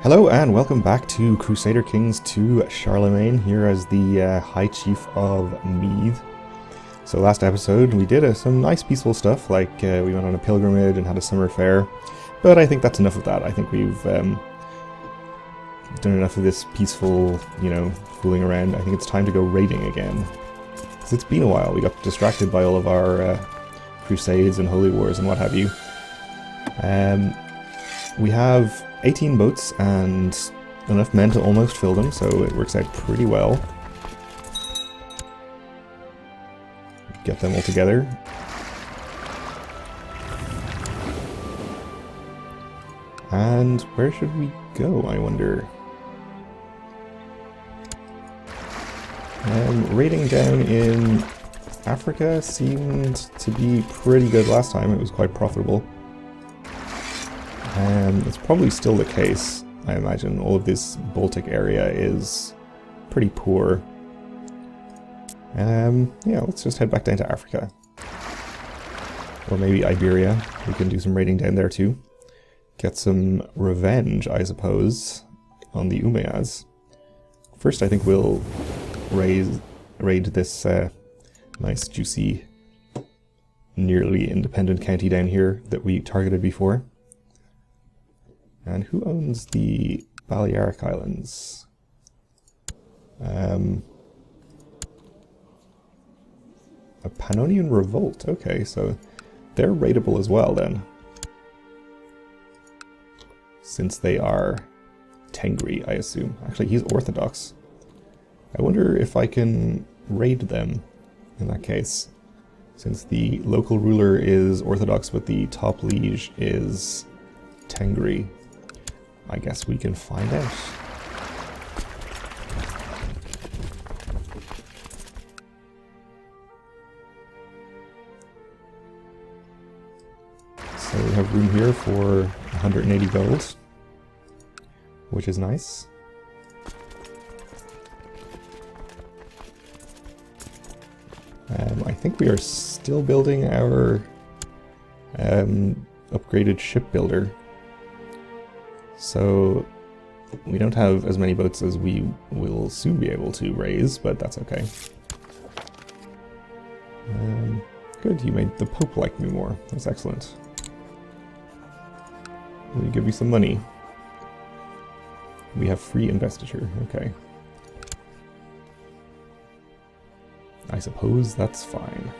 Hello and welcome back to Crusader Kings 2 Charlemagne, here as the High Chief of Meath. So last episode we did some nice peaceful stuff, like we went on a pilgrimage and had a summer fair, but I think that's enough of that. I think we've done enough of this peaceful, fooling around. I think it's time to go raiding again. Because it's been a while. We got distracted by all of our crusades and holy wars and what have you. We have 18 boats and enough men to almost fill them, so it works out pretty well. Get them all together. And where should we go, I wonder? Raiding down in Africa seemed to be pretty good last time. It was quite profitable. It's probably still the case, I imagine. All of this Baltic area is pretty poor. Yeah, let's just head back down to Africa. Or maybe Iberia. We can do some raiding down there too. Get some revenge, I suppose, on the Umayyads. First, I think we'll raid this nice, juicy, nearly independent county down here that we targeted before. And who owns the Balearic Islands? A Pannonian Revolt. Okay, so they're raidable as well then. Since they are Tengri, I assume. Actually, he's Orthodox. I wonder if I can raid them in that case. Since the local ruler is Orthodox, but the top liege is Tengri. I guess we can find out. So we have room here for 180 gold, which is nice. I think we are still building our upgraded shipbuilder. So we don't have as many boats as we will soon be able to raise, but that's okay. Good, you made the Pope like me more. That's excellent. Will you give me some money? We have free investiture, okay. I suppose that's fine.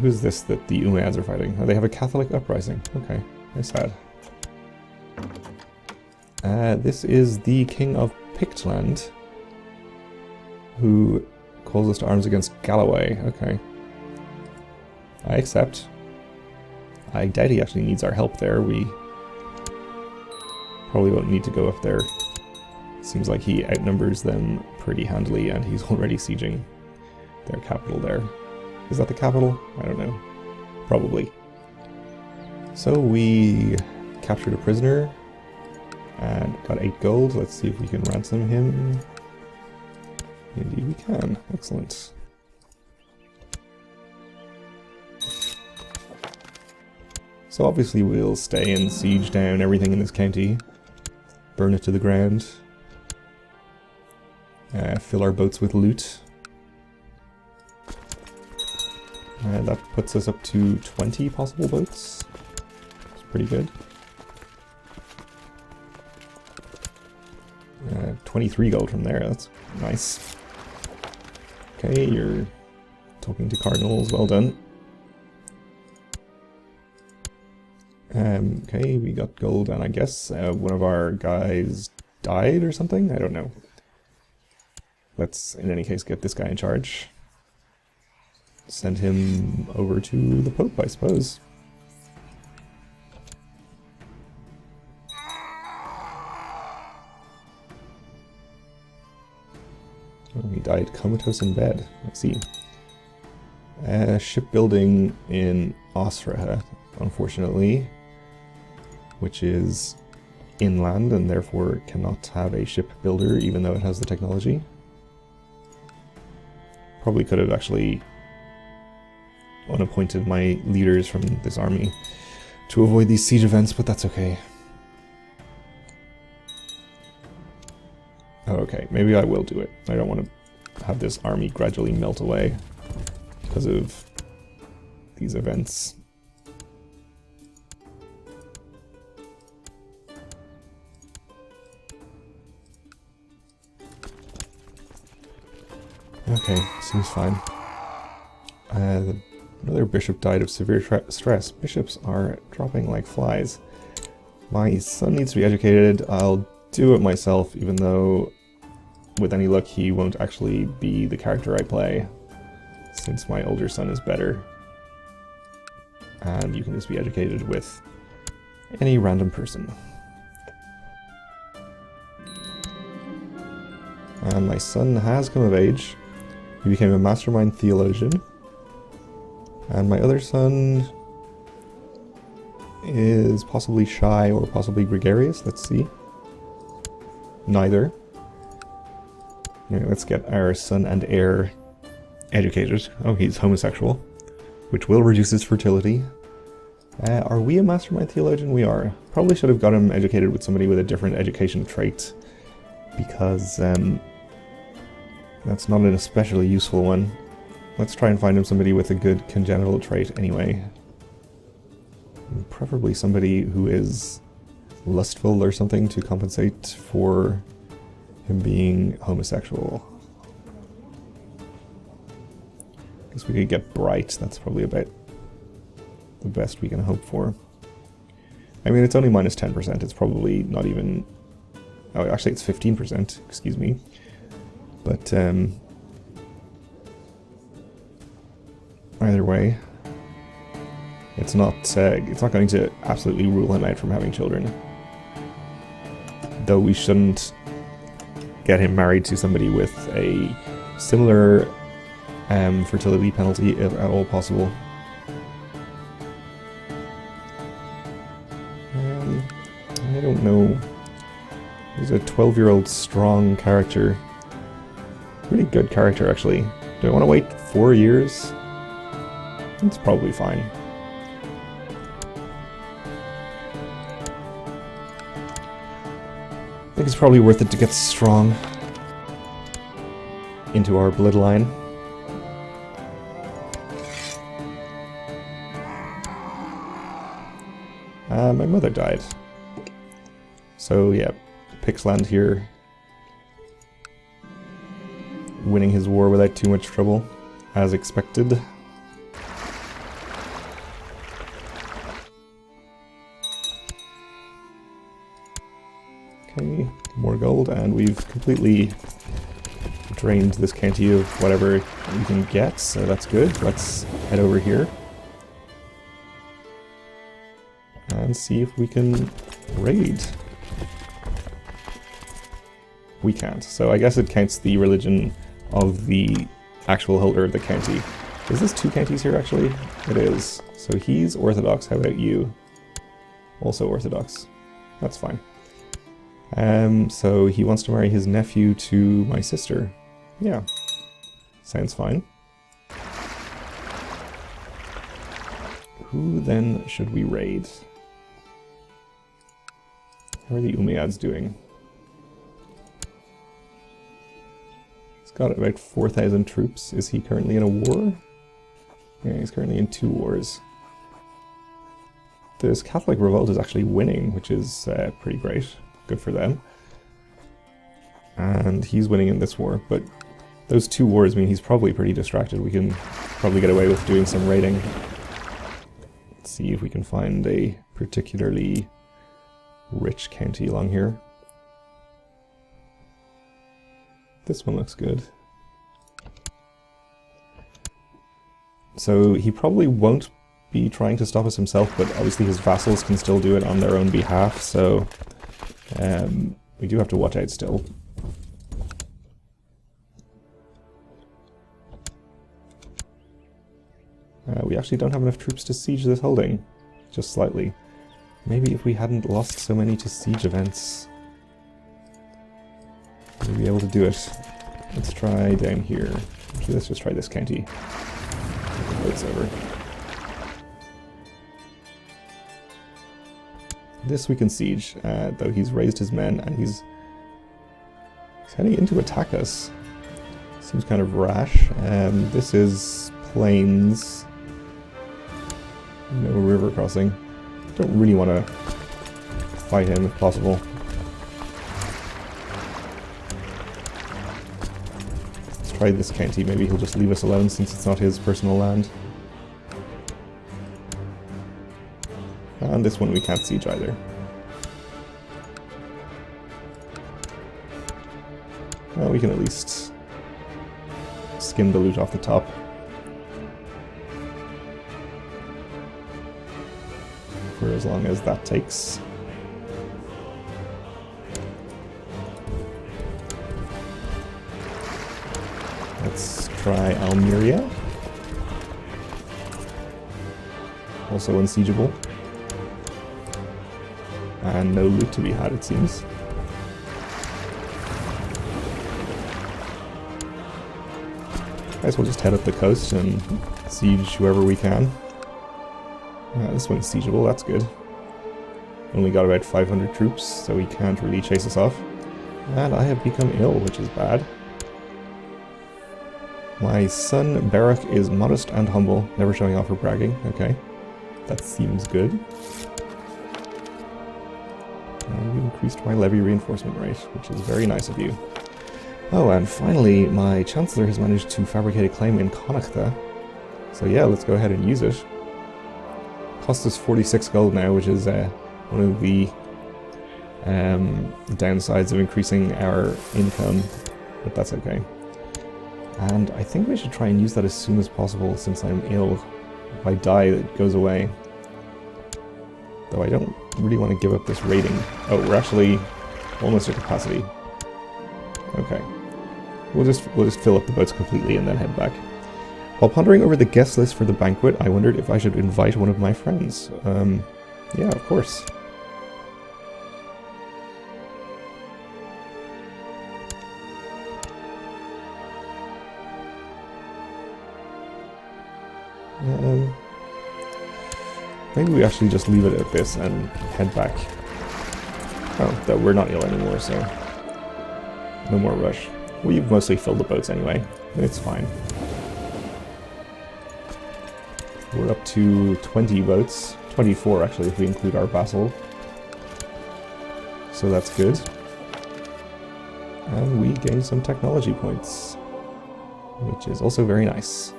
Who's this that the Umayyads are fighting? Oh, they have a Catholic uprising. Okay, very sad. This is the King of Pictland, who calls us to arms against Galloway. Okay. I accept. I doubt he actually needs our help there. We probably won't need to go up there. Seems like he outnumbers them pretty handily, and he's already sieging their capital there. Is that the capital? I don't know. Probably. So we captured a prisoner. And got 8 gold. Let's see if we can ransom him. Indeed we can. Excellent. So obviously we'll stay and siege down everything in this county. Burn it to the ground. Fill our boats with loot. That puts us up to 20 possible boats. It's pretty good. 23 gold from there, that's nice. Okay, you're talking to cardinals, well done. Okay, we got gold, and I guess one of our guys died or something? I don't know. Let's, in any case, get this guy in charge. Send him over to the Pope, I suppose. Oh, he died comatose in bed. Let's see. Shipbuilding in Osraha, unfortunately, which is inland and therefore cannot have a shipbuilder even though it has the technology. Probably could have actually unappointed my leaders from this army to avoid these siege events, but that's okay. Okay, maybe I will do it. I don't want to have this army gradually melt away because of these events. Okay, seems fine. Another bishop died of severe stress. Bishops are dropping like flies. My son needs to be educated. I'll do it myself, even though with any luck he won't actually be the character I play, since my older son is better. And you can just be educated with any random person. And my son has come of age. He became a mastermind theologian. And my other son is possibly shy or possibly gregarious. Let's see. Neither. Anyway, let's get our son and heir educated. Oh, he's homosexual, which will reduce his fertility. Are we a mastermind theologian? We are. Probably should have got him educated with somebody with a different education trait, because that's not an especially useful one. Let's try and find him somebody with a good congenital trait anyway. Preferably somebody who is lustful or something to compensate for him being homosexual. Guess we could get bright. That's probably about the best we can hope for. I mean, it's only minus 10%. It's probably not even... Oh, actually it's 15%. Excuse me. But either way, it's not going to absolutely rule him out from having children. Though we shouldn't get him married to somebody with a similar fertility penalty if at all possible. I don't know. He's a 12-year-old strong character. Really good character, actually. Do I want to wait 4 years? It's probably fine. I think it's probably worth it to get strong into our bloodline. My mother died. So yeah, Pixland here, winning his war without too much trouble, as expected. Okay, more gold, and we've completely drained this county of whatever we can get, so that's good. Let's head over here and see if we can raid. We can't, so I guess it counts the religion of the actual holder of the county. Is this 2 counties here, actually? It is. So he's Orthodox. How about you? Also Orthodox. That's fine. So he wants to marry his nephew to my sister. Yeah. Sounds fine. Who then should we raid? How are the Umayyads doing? He's got about 4,000 troops. Is he currently in a war? Yeah, he's currently in 2 wars. This Catholic revolt is actually winning, which is pretty great. Good for them. And he's winning in this war, but those 2 wars mean he's probably pretty distracted. We can probably get away with doing some raiding. Let's see if we can find a particularly rich county along here. This one looks good. So he probably won't be trying to stop us himself, but obviously his vassals can still do it on their own behalf, so we do have to watch out still. We actually don't have enough troops to siege this holding, just slightly. Maybe if we hadn't lost so many to siege events, we'd be able to do it. Let's try down here. Actually, let's just try this county. It's over. This we can siege, though he's raised his men and he's He's heading in to attack us. Seems kind of rash. This is plains. No river crossing. Don't really want to fight him if possible. Let's try this county. Maybe he'll just leave us alone since it's not his personal land. And this one we can't siege either. Well, we can at least skim the loot off the top. For as long as that takes. Let's try Almeria. Also unsiegeable. And no loot to be had, it seems. I guess we'll just head up the coast and siege whoever we can. This one's siegeable, that's good. Only got about 500 troops, so he can't really chase us off. And I have become ill, which is bad. My son Barak is modest and humble, never showing off or bragging. Okay, that seems good. And you increased my levy reinforcement rate, which is very nice of you. Oh, and finally, my Chancellor has managed to fabricate a claim in Connachtha. So yeah, let's go ahead and use it. Cost us 46 gold now, which is one of the downsides of increasing our income, but that's okay. And I think we should try and use that as soon as possible since I'm ill. If I die, it goes away. Though I don't really want to give up this rating. Oh, we're actually almost at capacity. Okay. We'll just fill up the boats completely and then head back. While pondering over the guest list for the banquet, I wondered if I should invite one of my friends. Yeah, of course. Maybe we actually just leave it at this and head back. Oh, that we're not ill anymore, so no more rush. We've mostly filled the boats anyway. It's fine. We're up to 20 boats. 24 actually if we include our vassal. So that's good. And we gain some technology points, which is also very nice.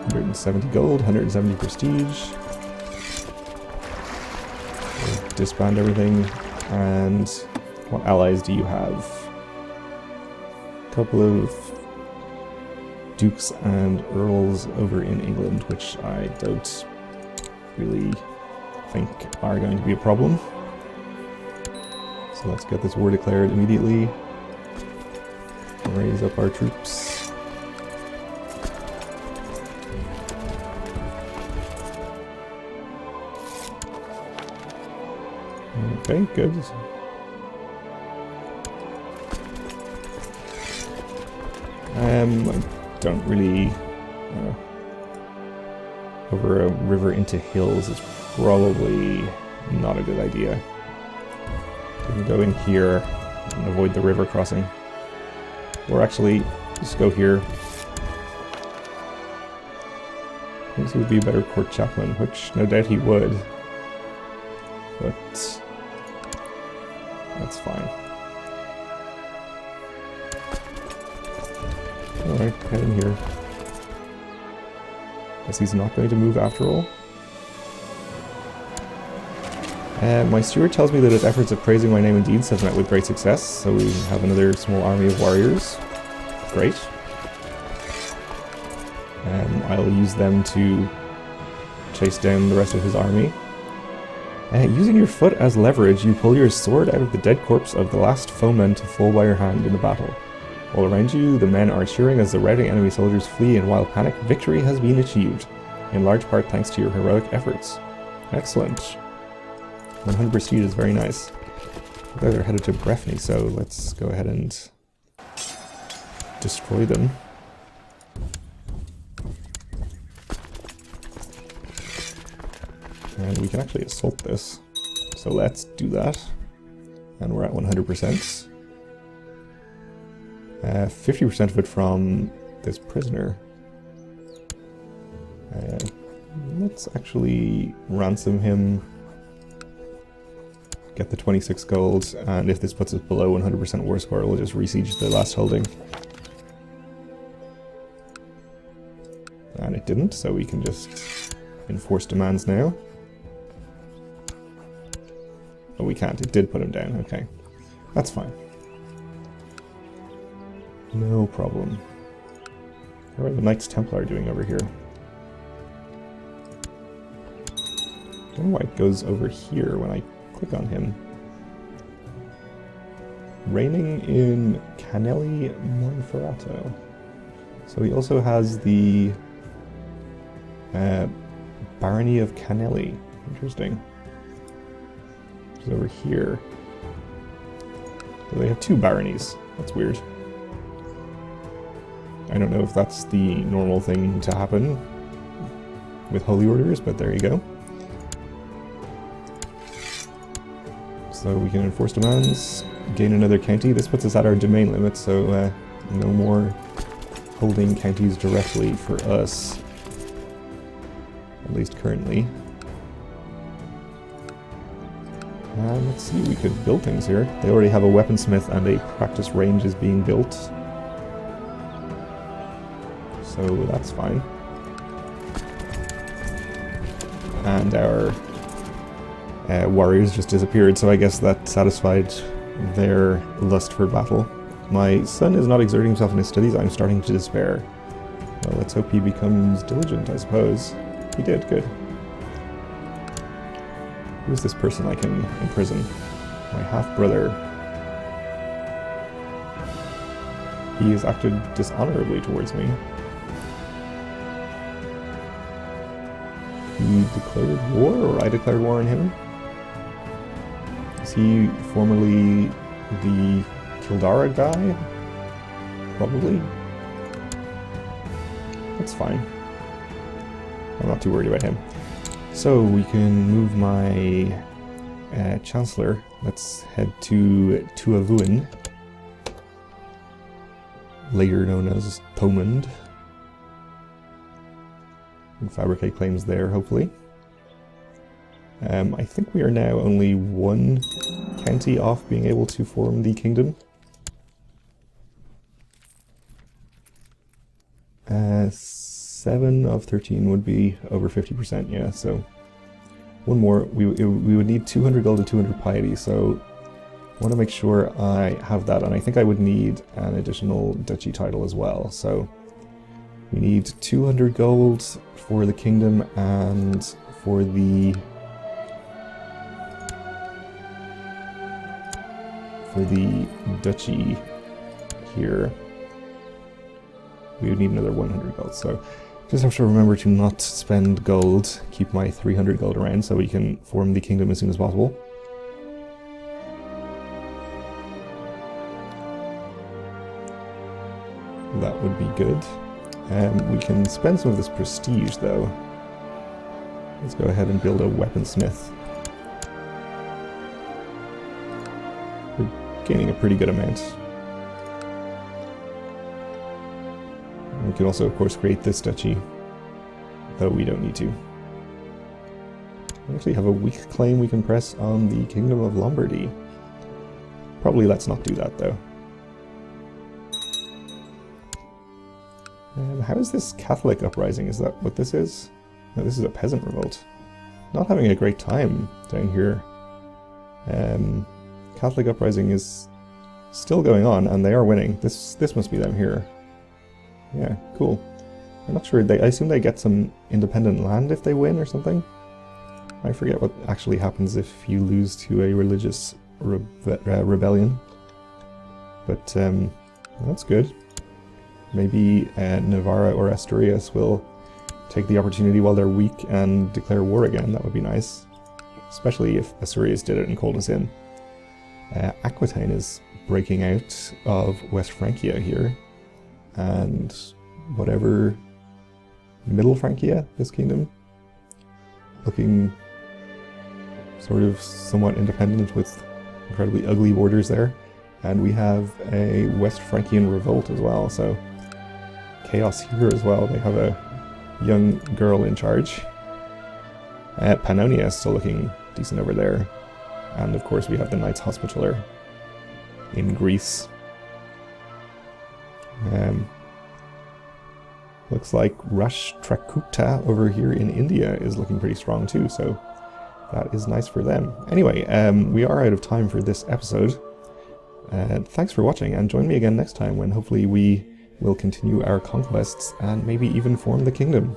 $170 gold, 170 prestige. We'll disband everything. And what allies do you have? A couple of dukes and earls over in England, which I don't really think are going to be a problem. So let's get this war declared immediately. Raise up our troops. Okay, good. I don't really... over a river into hills is probably not a good idea. We can go in here and avoid the river crossing. Or actually, just go here. I think he would be a better court chaplain, which no doubt he would. But that's fine. Alright, head in here. Guess he's not going to move after all. My steward tells me that his efforts at praising my name and deeds have met with great success, so we have another small army of warriors. Great. I'll use them to chase down the rest of his army. Using your foot as leverage, you pull your sword out of the dead corpse of the last foeman to fall by your hand in the battle. All around you, the men are cheering as the routing enemy soldiers flee in wild panic. Victory has been achieved, in large part thanks to your heroic efforts. Excellent. 100 prestige is very nice. They're headed to Breffni, so let's go ahead and destroy them. And we can actually assault this. So let's do that. And we're at 100%. 50% of it from this prisoner. Let's actually ransom him. Get the 26 gold, and if this puts us below 100% war score, we'll just re-siege the last holding. And it didn't, so we can just enforce demands now. Oh, we can't. It did put him down. Okay. That's fine. No problem. How are the Knights Templar doing over here? I don't know why it goes over here when I click on him. Reigning in Canelli Monferrato. So he also has the Barony of Canelli. Interesting. It's over here. So they have two baronies. That's weird. I don't know if that's the normal thing to happen with holy orders, but there you go. So we can enforce demands, gain another county. This puts us at our domain limit, so no more holding counties directly for us, at least currently. And let's see, we could build things here. They already have a weaponsmith and a practice range is being built. So that's fine. And our warriors just disappeared, so I guess that satisfied their lust for battle. My son is not exerting himself in his studies. I'm starting to despair. Well, let's hope he becomes diligent, I suppose. He did, good. Who's this person I can imprison? My half-brother. He has acted dishonorably towards me. He declared war, or I declared war on him? Is he formerly the Kildara guy? Probably. That's fine. I'm not too worried about him. So we can move my Chancellor. Let's head to Tuavuin, later known as Thomond, and fabricate claims there, hopefully. I think we are now only one county off being able to form the kingdom. 7 of 13 would be over 50%, yeah, so one more. We would need 200 gold and 200 piety, so I want to make sure I have that, and I think I would need an additional duchy title as well, so we need 200 gold for the kingdom and for the duchy here. We would need another 100 gold, so just have to remember to not spend gold, keep my 300 gold around so we can form the kingdom as soon as possible. That would be good. We can spend some of this prestige though. Let's go ahead and build a weaponsmith. We're gaining a pretty good amount. We can also, of course, create this duchy, though we don't need to. We actually have a weak claim we can press on the Kingdom of Lombardy. Probably let's not do that, though. How is this Catholic uprising? Is that what this is? No, this is a peasant revolt. Not having a great time down here. Catholic uprising is still going on, and they are winning. This must be them here. Yeah, cool. I'm not sure. I assume they get some independent land if they win or something. I forget what actually happens if you lose to a religious rebellion. But that's good. Maybe Navarra or Asturias will take the opportunity while they're weak and declare war again. That would be nice. Especially if Asturias did it and called us in. Aquitaine is breaking out of West Francia here. And whatever Middle Francia, this kingdom, looking sort of somewhat independent with incredibly ugly borders there. And we have a West Frankian revolt as well, so chaos here as well. They have a young girl in charge. Pannonia is still looking decent over there. And of course we have the Knights Hospitaller in Greece. Looks like Rashtrakuta over here in India is looking pretty strong too, so that is nice for them. Anyway, we are out of time for this episode. Thanks for watching, and join me again next time when hopefully we will continue our conquests and maybe even form the kingdom.